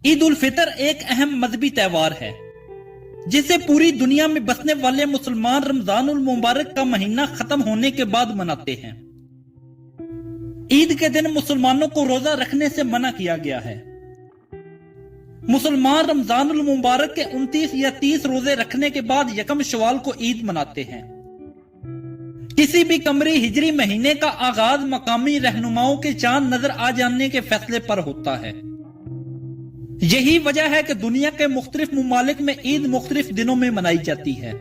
ईद उल फितर एक अहम मजहबी त्योहार है जिसे पूरी दुनिया में बसने वाले मुसलमान रमजान उल मुबारक का महीना खत्म होने के बाद मनाते हैं। ईद के दिन मुसलमानों को रोजा रखने से मना किया गया है। मुसलमान रमजान उल मुबारक के 29 या 30 रोजे रखने के बाद यकम शवाल को ईद मनाते हैं। किसी भी कमरी हिजरी महीने का आगाज मकामी रहनुमाओं के चांद नजर आ जाने के फैसले पर होता है। यही वजह है कि दुनिया के मुख्तलिफ मुमालिक में ईद मुख्तलिफ दिनों में मनाई जाती है।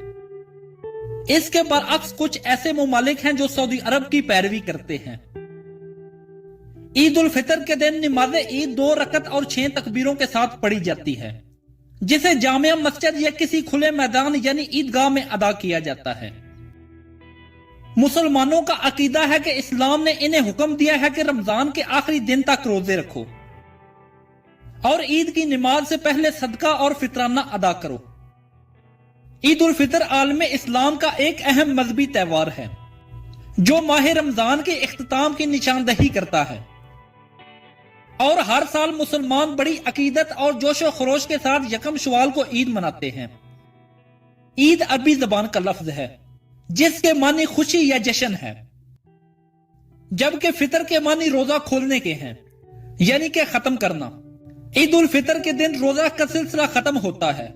इसके बरअक्स कुछ ऐसे मुमालिक हैं जो सऊदी अरब की पैरवी करते हैं। ईद उल फितर के दिन नमाज ईद 2 रकत और 6 तकबीरों के साथ पढ़ी जाती है, जिसे जामिया मस्जिद या किसी खुले मैदान यानी ईदगाह में अदा किया जाता है। मुसलमानों का अकीदा है कि इस्लाम ने इन्हें हुक्म दिया है कि रमजान के आखिरी दिन तक रोजे रखो और ईद की नमाज से पहले सदका और फितराना अदा करो। ईद उल फितर आलम इस्लाम का एक अहम मजहबी त्योहार है जो माह रमजान के इख्तिताम की निशानदही करता है और हर साल मुसलमान बड़ी अकीदत और जोशो खरोश के साथ यकम शवाल को ईद मनाते हैं। ईद अरबी जबान का लफ्ज है जिसके मानी खुशी या जश्न है, जबकि फितर के मानी रोजा खोलने के हैं यानी कि खत्म करना। ईद उल फितर के दिन रोजा का सिलसिला खत्म होता है।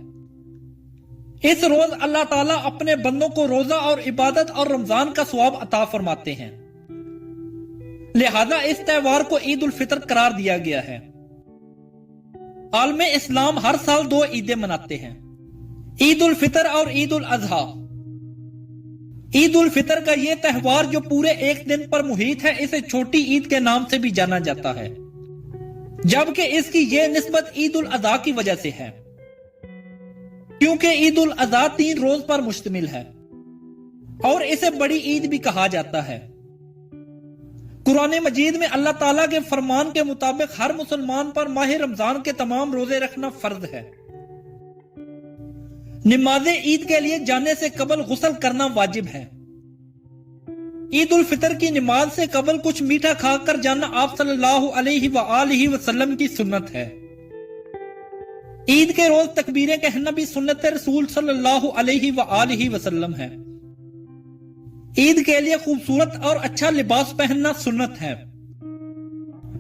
इस रोज अल्लाह ताला अपने बंदों को रोजा और इबादत और रमजान का सवाब अता फरमाते हैं, लिहाजा इस त्योहार को ईद उल फितर करार दिया गया है। आलमे इस्लाम हर साल 2 ईदें मनाते हैं, ईद उल फितर और ईद उल अजहा। ईद उल फितर का यह त्योहार जो पूरे एक दिन पर मुहित है, इसे छोटी ईद के नाम से भी जाना जाता है, जबकि इसकी यह निस्बत ईद उल अजहा की वजह से है क्योंकि ईद उल अजहा 3 रोज पर मुश्तमिल है और इसे बड़ी ईद भी कहा जाता है। कुरान मजीद में अल्लाह ताला के फरमान के मुताबिक हर मुसलमान पर माह रमजान के तमाम रोजे रखना फर्ज है। नमाज ईद के लिए जाने से कबल गुस्ल करना वाजिब है। ईद उल फितर की नमाज से कबल कुछ मीठा खाकर जाना आप सल्लल्लाहु अलैहि वसल्लम की सुन्नत है। ईद के रोज तकबीरें कहना भी सुन्नत रसूल सल्लल्लाहु अलैहि वसल्लम है। ईद के लिए खूबसूरत और अच्छा लिबास पहनना सुन्नत है।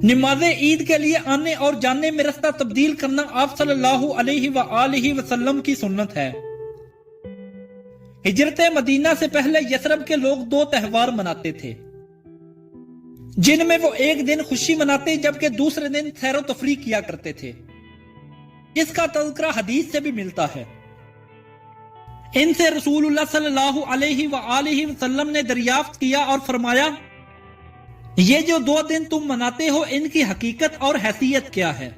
नमाज ईद के लिए आने और जाने में रास्ता तब्दील करना आप सल्लल्लाहु अलैहि वसल्लम की सुन्नत है। हिजरत मदीना से पहले यसरब के लोग 2 त्योहार मनाते थे, जिनमें वो एक दिन खुशी मनाते जबकि दूसरे दिन सैरो तफरीह किया करते थे। इसका तज़किरा हदीस से भी मिलता है। इनसे रसूलुल्लाह सल्लल्लाहु अलैहि वसल्लम ने दरियाफ्त किया और फरमाया, ये जो 2 दिन तुम मनाते हो इनकी हकीकत और हैसियत क्या है,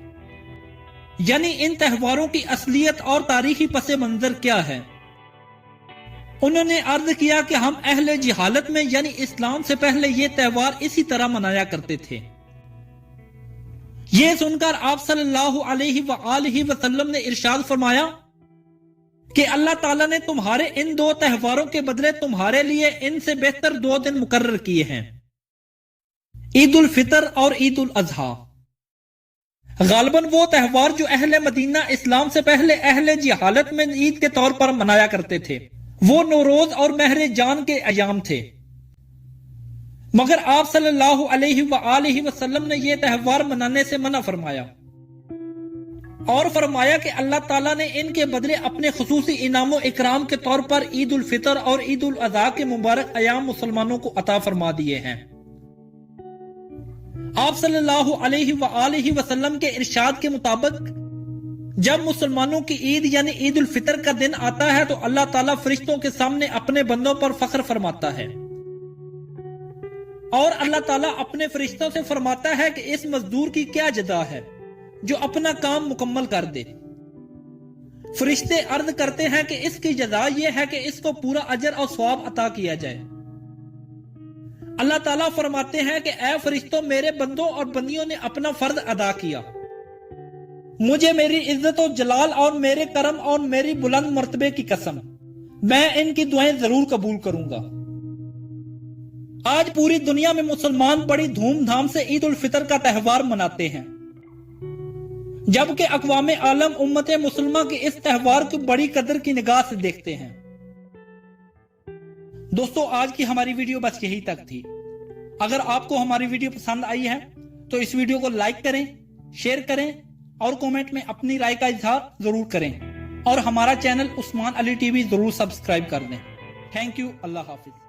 यानी इन त्योहारों की असलियत और तारीखी पस मंजर क्या है। उन्होंने अर्ज किया कि हम अहले जिहालत में यानी इस्लाम से पहले ये त्योहार इसी तरह मनाया करते थे। यह सुनकर आप सल्लल्लाहु अलैहि वसल्लम ने इरशाद फरमाया कि अल्लाह ताला ने तुम्हारे इन 2 त्योहारों के बदले तुम्हारे लिए इनसे बेहतर 2 दिन मुकर्रर किए हैं, ईद उल फितर और ईद उल अजहा। गालिबन वो त्योहार जो अहले मदीना इस्लाम से पहले अहले जिहालत में ईद के तौर पर मनाया करते थे, वो नौरोज और महर जान के अयाम थे, मगर आप सल्लल्लाहु अलैहि वसल्लम ने यह त्योहार मनाने से मना फरमाया और फरमाया कि अल्लाह ताला ने इनके बदले अपने खुसूसी इनामो इकराम के तौर पर ईद उल फितर और ईद उल अजहा के मुबारक अयाम मुसलमानों को अता फरमा दिए हैं। आप सल्लल्लाहु अलैहि वसल्लम के इरशाद के मुताबिक जब मुसलमानों की ईद यानी ईद उल फितर का दिन आता है तो अल्लाह ताला फरिश्तों के सामने अपने बंदों पर फख्र फरमाता है और अल्लाह ताला अपने फरिश्तों से फरमाता है कि इस मजदूर की क्या जज़ा है जो अपना काम मुकम्मल कर दे। फरिश्ते अर्ज करते हैं कि इसकी जज़ा यह है कि इसको पूरा अजर और सवाब अता किया जाए। अल्लाह ताला फरमाते हैं कि ऐ फरिश्तों, मेरे बंदों और बंदियों ने अपना फर्ज अदा किया, मुझे मेरी इज्जत और जलाल और मेरे करम और मेरी बुलंद मर्तबे की कसम, मैं इनकी दुआएं जरूर कबूल करूंगा। आज पूरी दुनिया में मुसलमान बड़ी धूमधाम से ईद उल फितर का त्योहार मनाते हैं। जबकि अक़वाम आलम उम्मत मुसलमा के इस त्यौहार को बड़ी कदर की निगाह से देखते हैं। दोस्तों, आज की हमारी वीडियो बस यही तक थी। अगर आपको हमारी वीडियो पसंद आई है तो इस वीडियो को लाइक करें, शेयर करें और कमेंट में अपनी राय का इजहार जरूर करें और हमारा चैनल उस्मान अली टीवी जरूर सब्सक्राइब कर दें। Thank you. Allah Hafiz.